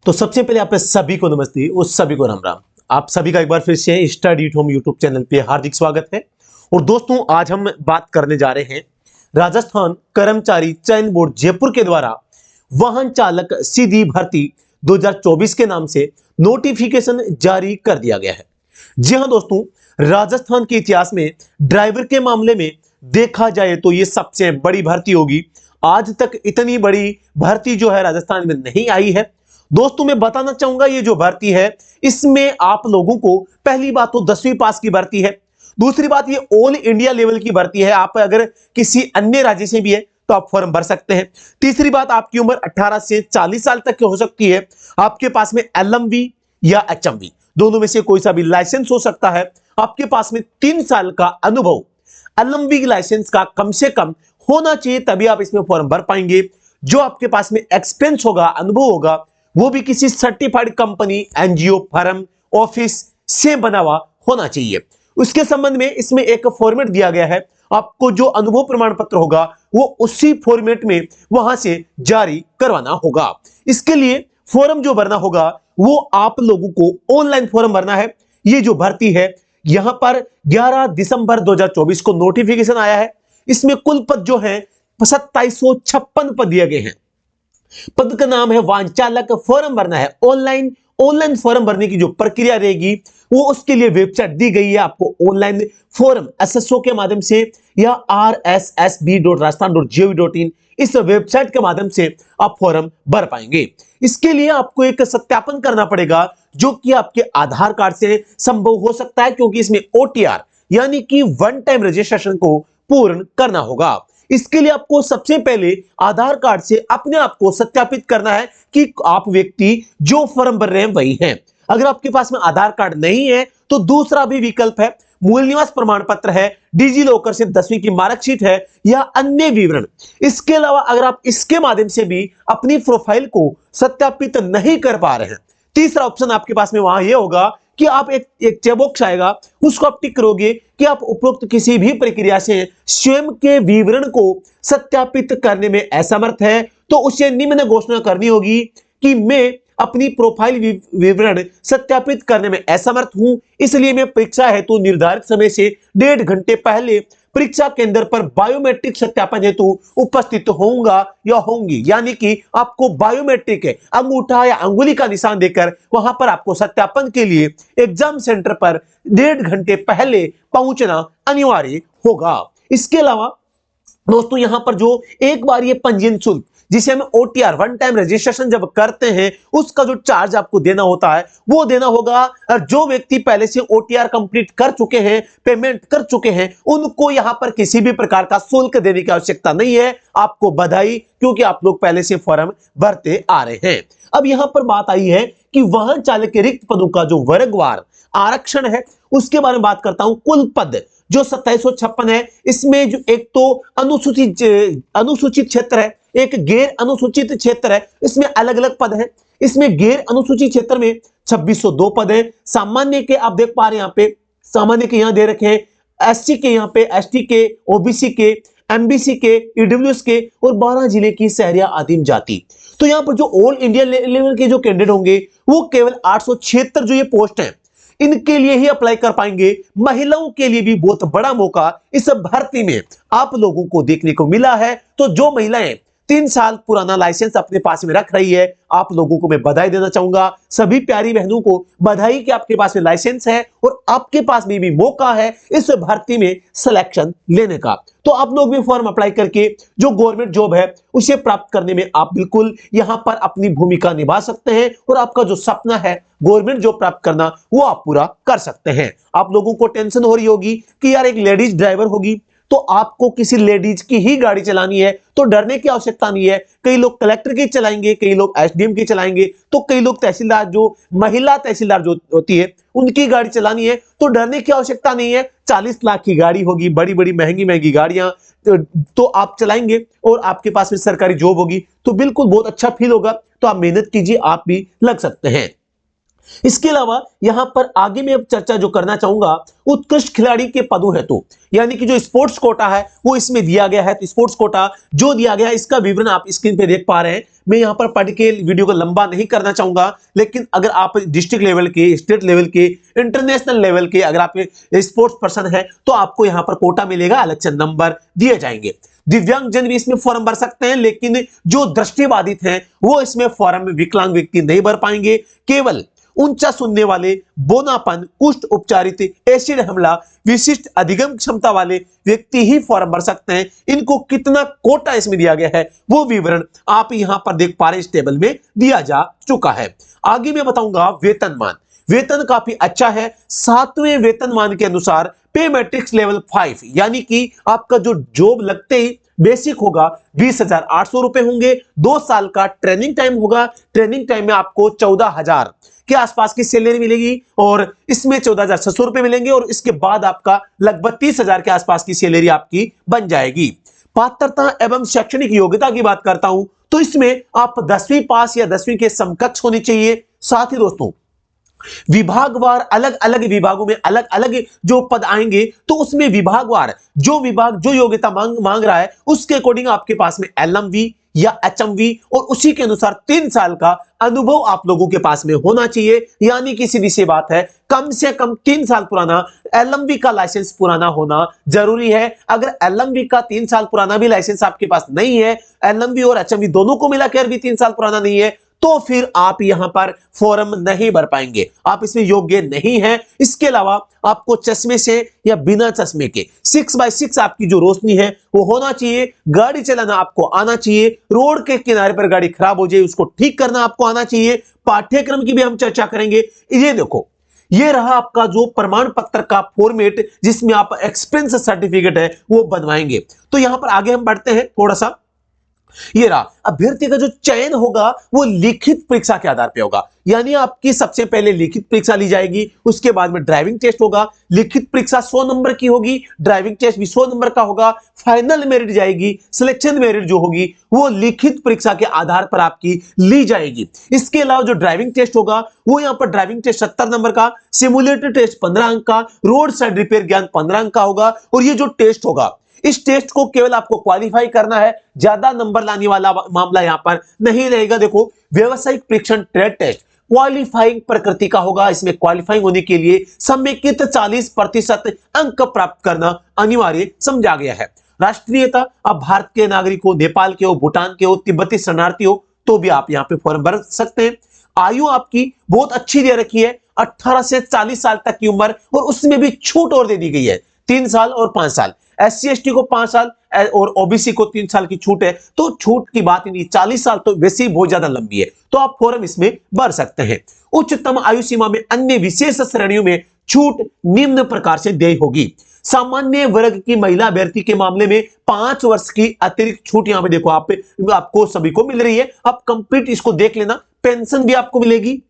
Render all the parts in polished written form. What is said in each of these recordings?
तो सबसे पहले आप सभी को नमस्ते और सभी को राम राम। आप सभी का एक बार फिर से study at home YouTube channel पे हार्दिक स्वागत है। और दोस्तों, आज हम बात करने जा रहे हैं राजस्थान कर्मचारी चयन बोर्ड जयपुर के द्वारा वाहन चालक सीधी भर्ती 2024 के नाम से नोटिफिकेशन जारी कर दिया गया है। जी हां दोस्तों, राजस्थान के इतिहास में ड्राइवर के मामले में देखा जाए तो ये सबसे बड़ी भर्ती होगी। आज तक इतनी बड़ी भर्ती जो है राजस्थान में नहीं आई है। दोस्तों, मैं बताना चाहूंगा ये जो भर्ती है इसमें आप लोगों को पहली बात तो 10वीं पास की भर्ती है। दूसरी बात, ये ऑल इंडिया लेवल की भर्ती है। आप अगर किसी अन्य राज्य से भी है तो आप फॉर्म भर सकते हैं। तीसरी बात, आपकी उम्र 18 से 40 साल तक की हो सकती है। आपके पास में एलएमवी या एचएमवी दोनों में से कोई सा भी लाइसेंस हो सकता है। आपके पास में 3 साल का अनुभव एलएमवी लाइसेंस का कम से कम होना चाहिए, तभी आप इसमें फॉर्म भर पाएंगे। जो आपके पास में एक्सपीरियंस होगा, अनुभव होगा, वो भी किसी certified company, NGO, firm, office से बना हुआ होना चाहिए। उसके संबंध में इसमें एक फॉर्मेट दिया गया है। आपको जो अनुभव प्रमाण पत्र होगा वो उसी फॉर्मेट में वहां से जारी करवाना होगा। इसके लिए फॉर्म जो भरना होगा वो आप लोगों को ऑनलाइन फॉर्म भरना है। ये जो भर्ती है यहां पर 11 दिसंबर 2024 को नोटिफिकेशन आया है। इसमें कुल पद जो है 2756 पद दिए गए हैं। पद का नाम है वाहन चालक। फॉर्म भरना है ऑनलाइन। ऑनलाइन फॉर्म भरने की जो प्रक्रिया रहेगी वो उसके लिए वेबसाइट दी गई है। आपको ऑनलाइन फॉर्म एसएसओ के माध्यम से या rssb.rajasthan.gov.in इस वेबसाइट के माध्यम से आप फॉर्म भर पाएंगे। इसके लिए आपको एक सत्यापन करना पड़ेगा जो कि आपके आधार कार्ड से संभव हो सकता है, क्योंकि इसमें ओटीआर यानी कि वन टाइम रजिस्ट्रेशन को पूर्ण करना होगा। इसके लिए आपको सबसे पहले आधार कार्ड से अपने आप को सत्यापित करना है कि आप व्यक्ति जो फॉर्म भर रहे हैं वही हैं। अगर आपके पास में आधार कार्ड नहीं है तो दूसरा भी विकल्प है, मूल निवास प्रमाण पत्र है, डिजी लॉकर से 10वीं की मार्कशीट है या अन्य विवरण। इसके अलावा अगर आप इसके माध्यम से भी अपनी प्रोफाइल को सत्यापित नहीं कर पा रहे हैं, तीसरा ऑप्शन आपके पास में वहां यह होगा कि आप एक चेकबॉक्स आएगा, उसको आप टिक करोगे कि आप उपरोक्त किसी भी प्रक्रिया से स्वयं के विवरण को सत्यापित करने में असमर्थ है, तो उसे निम्न घोषणा करनी होगी कि मैं अपनी प्रोफाइल विवरण सत्यापित करने में असमर्थ हूं, इसलिए मैं परीक्षा हेतु निर्धारित समय से 1.5 घंटे पहले परीक्षा केंद्र पर बायोमेट्रिक सत्यापन हेतु उपस्थित होऊंगा या होंगी। यानी कि आपको बायोमेट्रिक अंगूठा या अंगुली का निशान देकर वहां पर आपको सत्यापन के लिए एग्जाम सेंटर पर 1.5 घंटे पहले पहुंचना अनिवार्य होगा। इसके अलावा दोस्तों, यहां पर जो एक बार ये पंजीयन शुल्क जिसे हम ओटीआर वन टाइम रजिस्ट्रेशन जब करते हैं उसका जो चार्ज आपको देना होता है वो देना होगा। और जो व्यक्ति पहले से ओटीआर कंप्लीट कर चुके हैं, पेमेंट कर चुके हैं, उनको यहां पर किसी भी प्रकार का शुल्क देने की आवश्यकता नहीं है। आपको बधाई, क्योंकि आप लोग पहले से फॉर्म भरते आ रहे हैं। अब यहां पर बात आई है कि वाहन चालक के रिक्त पदों का जो वर्गवार आरक्षण है उसके बारे में बात करता हूं। कुल पद जो 2756 है, इसमें जो एक तो अनुसूचित क्षेत्र है, एक गैर अनुसूचित क्षेत्र है, इसमें अलग अलग पद हैं। इसमें गैर अनुसूचित क्षेत्र में 2602 पद हैं। सामान्य के आप देख पा रहे हैं यहाँ पे, सामान्य के यहाँ दे रखे हैं, एससी के यहाँ पे, एसटी के, ओबीसी के, एमबीसी के, ईडब्ल्यूएस के और 12 जिले की शहरिया आदिम जाति। तो यहाँ पर जो ऑल इंडिया लेवल के जो कैंडिडेट होंगे वो केवल 876 जो ये पोस्ट है इनके लिए ही अप्लाई कर पाएंगे। महिलाओं के लिए भी बहुत बड़ा मौका इस भर्ती में आप लोगों को देखने को मिला है। तो जो महिलाएं 3 साल पुराना लाइसेंस अपने पास में रख रही है, आप लोगों को मैं बधाई देना चाहूंगा। सभी प्यारी बहनों को बधाई कि आपके पास में लाइसेंस है और आपके पास में भी मौका है इस भर्ती में सिलेक्शन लेने का। तो आप लोग भी फॉर्म अप्लाई करके जो गवर्नमेंट जॉब है उसे प्राप्त करने में आप बिल्कुल यहां पर अपनी भूमिका निभा सकते हैं और आपका जो सपना है गवर्नमेंट जॉब प्राप्त करना वो आप पूरा कर सकते हैं। आप लोगों को टेंशन हो रही होगी कि यार एक लेडीज ड्राइवर होगी तो आपको किसी लेडीज की ही गाड़ी चलानी है, तो डरने की आवश्यकता नहीं है। कई लोग कलेक्टर की चलाएंगे, कई लोग एसडीएम की चलाएंगे, तो कई लोग तहसीलदार, जो महिला तहसीलदार जो होती है उनकी गाड़ी चलानी है, तो डरने की आवश्यकता नहीं है। 40 लाख की गाड़ी होगी, बड़ी बड़ी महंगी महंगी गाड़ियां तो आप चलाएंगे और आपके पास में सरकारी जॉब होगी तो बिल्कुल बहुत अच्छा फील होगा। तो आप मेहनत कीजिए, आप भी लग सकते हैं। इसके अलावा यहां पर आगे मैं अब चर्चा जो करना चाहूंगा उत्कृष्ट खिलाड़ी के पदों हेतु, यानी कि जो स्पोर्ट्स कोटा है वो इसमें दिया गया है। तो स्पोर्ट्स कोटा जो दिया गया है इसका विवरण आप स्क्रीन पे देख पा रहे हैं। मैं यहां पर पढ़ के वीडियो को लंबा नहीं करना चाहूंगा, लेकिन अगर आप डिस्ट्रिक्ट लेवल के, स्टेट लेवल के, इंटरनेशनल लेवल के अगर आप स्पोर्ट्स पर्सन है तो आपको यहां पर कोटा मिलेगा, इलेक्शन नंबर दिए जाएंगे। दिव्यांग जन भी इसमें फॉर्म भर सकते हैं, लेकिन जो दृष्टिबाधित हैं वो इसमें फॉर्म में, विकलांग व्यक्ति नहीं भर पाएंगे। केवल ऊंचा सुनने वाले, बोनापन, कुष्ठ उपचारित, एसिड हमला, विशिष्ट अधिगम क्षमता वाले व्यक्ति ही फॉर्म भर सकते हैं। इनको कितना कोटा इसमें दिया गया है वो विवरण आप यहां पर देख पा रहे हैं, इस टेबल में दिया जा चुका है। आगे मैं बताऊंगा वेतनमान। वेतन काफी अच्छा है। 7वें वेतनमान के अनुसार पे मैट्रिक्स लेवल 5, यानी कि आपका जो जॉब लगते ही बेसिक होगा 20,800 रुपए होंगे। 2 साल का ट्रेनिंग टाइम होगा। ट्रेनिंग टाइम में आपको 14,000 के आसपास की सैलरी मिलेगी और इसमें 14,600 रुपए मिलेंगे और इसके बाद आपका लगभग 30,000 के आसपास की सैलरी आपकी बन जाएगी। पात्रता एवं शैक्षणिक योग्यता की बात करता हूं तो इसमें आप 10वीं पास या 10वीं के समकक्ष होनी चाहिए। साथ ही दोस्तों विभागवार अलग अलग विभागों में अलग अलग जो पद आएंगे तो उसमें विभागवार जो विभाग जो योग्यता मांग रहा है उसके अकॉर्डिंग आपके पास में एलएमवी या एचएमवी और उसी के अनुसार 3 साल का अनुभव आप लोगों के पास में होना चाहिए। यानी कि सीधी सी बात है, कम से कम 3 साल पुराना एलएमवी का लाइसेंस पुराना होना जरूरी है। अगर एलएमवी का 3 साल पुराना भी लाइसेंस आपके पास नहीं है, एलएमवी और एचएमवी दोनों को मिलाकर भी 3 साल पुराना नहीं है, तो फिर आप यहां पर फॉर्म नहीं भर पाएंगे, आप इसमें योग्य नहीं हैं। इसके अलावा आपको चश्मे से या बिना चश्मे के 6x6 आपकी जो रोशनी है वो होना चाहिए। गाड़ी चलाना आपको आना चाहिए। रोड के किनारे पर गाड़ी खराब हो जाए उसको ठीक करना आपको आना चाहिए। पाठ्यक्रम की भी हम चर्चा करेंगे। ये देखो, ये रहा आपका जो प्रमाण पत्र का फॉर्मेट जिसमें आप एक्सपीरियंस सर्टिफिकेट है वो बनवाएंगे। तो यहां पर आगे हम बढ़ते हैं थोड़ा सा। ये रहा, अभ्यर्थी का जो चयन होगा वो लिखित परीक्षा के आधार पे होगा। यानी आपकी सबसे पहले लिखित परीक्षा ली जाएगी, उसके बाद में ड्राइविंग टेस्ट होगा। लिखित परीक्षा 100 नंबर की होगी, ड्राइविंग टेस्ट भी 100 नंबर का होगा। फाइनल मेरिट जाएगी, सिलेक्शन मेरिट जो होगी वो लिखित परीक्षा के आधार पर आपकी ली जाएगी। इसके अलावा जो ड्राइविंग टेस्ट होगा वो यहाँ पर ड्राइविंग टेस्ट 70 नंबर का, सिमुलेटर टेस्ट 15 अंक का, रोड साइड रिपेयर ज्ञान 15 अंक का होगा। और ये जो टेस्ट होगा इस टेस्ट को केवल आपको क्वालिफाई करना है, ज्यादा नंबर लाने वाला मामला यहां पर नहीं रहेगा। देखो, व्यावसायिक परीक्षण ट्रेड टेस्ट क्वालिफाइंग प्रकृति का होगा। इसमें क्वालिफाइंग होने के लिए समेकित 40% अंक प्राप्त करना अनिवार्य समझा गया है। राष्ट्रीयता, अब भारत के नागरिक हो, नेपाल के हो, भूटान के हो, तिब्बती शरणार्थी हो तो भी आप यहाँ पे फॉर्म भर सकते हैं। आयु आपकी बहुत अच्छी दे रखी है, 18 से 40 साल तक की उम्र, और उसमें भी छूट और दे दी गई है, 3 साल और 5 साल। SC ST को 5 साल और OBC को 3 साल की छूट है। तो छूट की बात ही नहीं, 40 साल तो वैसे ही बहुत ज्यादा लंबी है, तो आप फॉर्म इसमें भर सकते हैं। उच्चतम आयु सीमा में अन्य विशेष श्रेणियों में छूट निम्न प्रकार से देय होगी। सामान्य वर्ग की महिला अभ्यर्थी के मामले में 5 वर्ष की अतिरिक्त छूट यहां पे देखो आपको सभी को मिल रही है। आप कंप्लीट इसको देख लेना। पेंशन भी आपको मिलेगी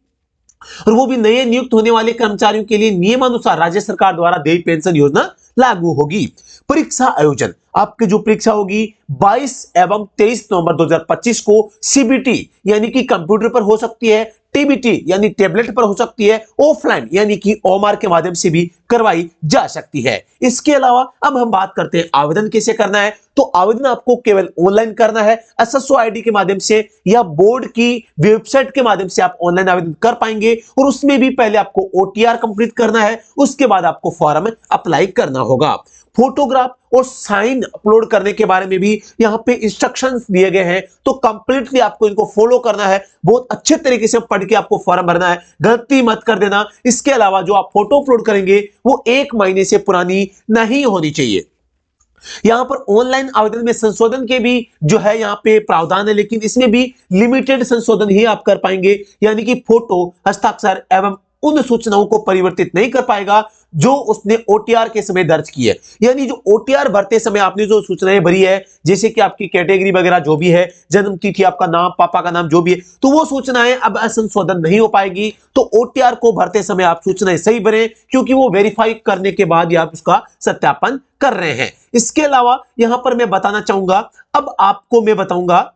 और वो भी नए नियुक्त होने वाले कर्मचारियों के लिए नियमानुसार राज्य सरकार द्वारा देय पेंशन योजना लागू होगी। परीक्षा आयोजन, आपकी जो परीक्षा होगी 22 एवं 23 नवंबर 2025 को CBT यानी कि कंप्यूटर पर हो सकती है, TBT यानी टेबलेट पर हो सकती है, ऑफलाइन यानी कि OMR के माध्यम से भी करवाई जा सकती है। इसके अलावा अब हम बात करते हैं आवेदन कैसे करना है। तो आवेदन आपको केवल ऑनलाइन करना है, SSO ID के माध्यम से या बोर्ड की वेबसाइट के माध्यम से आप ऑनलाइन आवेदन कर पाएंगे। और उसमें भी पहले आपको OTR कंप्लीट करना है, उसके बाद आपको फॉर्म अप्लाई करना होगा। फोटोग्राफ और साइन अपलोड करने के बारे में भी यहां पे इंस्ट्रक्शंस दिए गए हैं, तो कंप्लीटली आपको इनको फॉलो करना है। बहुत अच्छे तरीके से पढ़ के आपको फॉर्म भरना है, गलती मत कर देना। इसके अलावा जो आप फोटो अपलोड करेंगे वो 1 महीने से पुरानी नहीं होनी चाहिए। यहां पर ऑनलाइन आवेदन में संशोधन के भी जो है यहां पे प्रावधान है, लेकिन इसमें भी लिमिटेड संशोधन ही आप कर पाएंगे। यानी कि फोटो, हस्ताक्षर एवं उन सूचनाओं को परिवर्तित नहीं कर पाएगा जो उसने OTR के समय दर्ज की है। यानी जो OTR भरते समय आपने जो सूचनाएं भरी है, जैसे कि आपकी कैटेगरी वगैरह जो भी है, जन्म तिथि, आपका नाम, पापा का नाम जो भी है, तो वो सूचनाएं अब संशोधन नहीं हो पाएगी। तो OTR को भरते समय आप सूचनाएं सही भरें, क्योंकि वो वेरीफाई करने के बाद ही आप उसका सत्यापन कर रहे हैं। इसके अलावा यहां पर मैं बताना चाहूंगा, अब आपको मैं बताऊंगा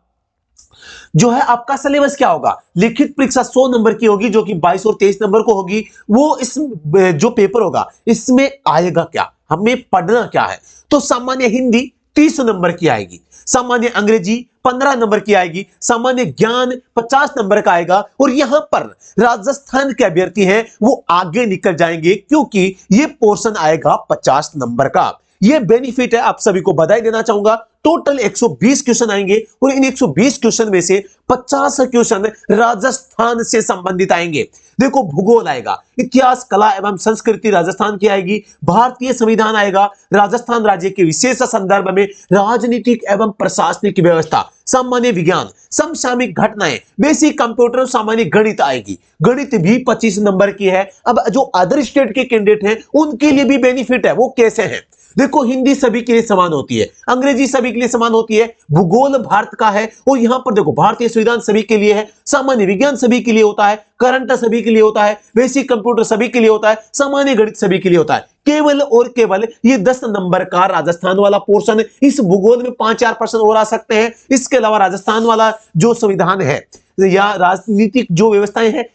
जो है आपका सिलेबस क्या होगा, लिखित परीक्षा 100 नंबर की होगी जो कि 22 और 23 नंबर को होगी। वो इस जो पेपर होगा इसमें आएगा क्या, हमें पढ़ना क्या है। तो सामान्य हिंदी 30 नंबर की आएगी, सामान्य अंग्रेजी 15 नंबर की आएगी, सामान्य ज्ञान 50 नंबर का आएगा। और यहां पर राजस्थान के अभ्यर्थी हैं वो आगे निकल जाएंगे क्योंकि ये पोर्शन आएगा 50 नंबर का। ये बेनिफिट है, आप सभी को बधाई देना चाहूंगा। टोटल 120 क्वेश्चन आएंगे और इन 120 क्वेश्चन में से 50 क्वेश्चन राजस्थान से संबंधित आएंगे। देखो भूगोल आएगा, इतिहास कला एवं संस्कृति राजस्थान की आएगी, भारतीय संविधान आएगा, राजस्थान राज्य के विशेष संदर्भ में राजनीतिक एवं प्रशासनिक व्यवस्था, सामान्य विज्ञान, समसामयिक घटनाएं, बेसिक कंप्यूटर और सामान्य गणित आएगी। गणित भी 25 नंबर की है। अब जो अदर स्टेट के कैंडिडेट हैं उनके लिए भी बेनिफिट है, वो कैसे हैं। देखो हिंदी सभी के लिए समान होती है, अंग्रेजी सभी के लिए समान होती है, भूगोल भारत का है और यहां पर देखो भारतीय संविधान सभी के लिए है, सामान्य विज्ञान सभी के लिए होता है, करंट सभी के लिए होता है, बेसिक कंप्यूटर सभी के लिए होता है, सामान्य गणित सभी के लिए होता है। केवल और केवल ये 10 नंबर का राजस्थान वाला पोर्शन, इस भूगोल में 5-4% और आ सकते हैं। इसके अलावा राजस्थान वाला जो संविधान है या राजनीतिक जो व्यवस्थाएं हैं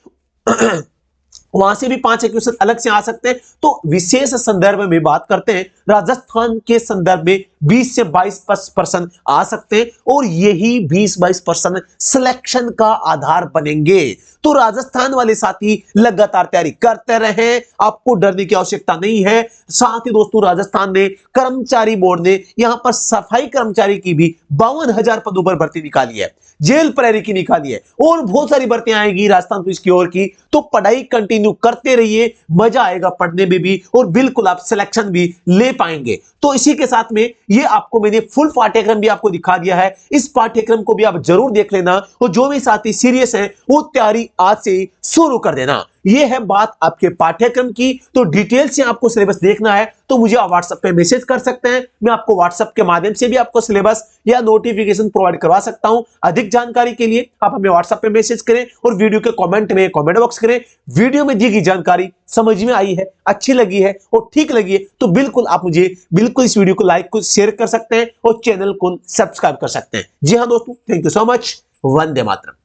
वहां से भी 5 क्वेश्चन अलग से आ सकते हैं। तो विशेष संदर्भ में बात करते हैं, राजस्थान के संदर्भ में 20 से 22% आ सकते हैं और यही 20-22% सिलेक्शन का आधार बनेंगे। तो राजस्थान वाले साथी लगातार तैयारी करते रहें, आपको डरने की आवश्यकता नहीं है। साथ ही दोस्तों राजस्थान ने कर्मचारी बोर्ड ने यहां पर सफाई कर्मचारी की भी 52,000 पदों पर भर्ती निकाली है, जेल प्रहरी की निकाली है और बहुत सारी भर्तियां आएगी राजस्थान पुलिस की ओर की। तो पढ़ाई कंटिन्यू करते रहिए, मजा आएगा पढ़ने में भी और बिल्कुल आप सिलेक्शन भी ले पाएंगे। तो इसी के साथ में ये आपको मैंने फुल पाठ्यक्रम भी आपको दिखा दिया है, इस पाठ्यक्रम को भी आप जरूर देख लेना और जो भी साथी सीरियस हैं वो तैयारी आज से ही शुरू कर देना। ये है बात आपके पाठ्यक्रम की। तो डिटेल से आपको सिलेबस देखना है तो मुझे आप व्हाट्सएप पे मैसेज कर सकते हैं, मैं आपको व्हाट्सएप के माध्यम से भी आपको सिलेबस या नोटिफिकेशन प्रोवाइड करवा सकता हूं। अधिक जानकारी के लिए आप हमें व्हाट्सएप पे मैसेज करें और वीडियो के कमेंट में कमेंट बॉक्स करें। वीडियो में दी गई जानकारी समझ में आई है, अच्छी लगी है और ठीक लगी है तो बिल्कुल आप मुझे बिल्कुल इस वीडियो को लाइक को शेयर कर सकते हैं और चैनल को सब्सक्राइब कर सकते हैं। जी हाँ दोस्तों, thank you so much. Vande Mataram.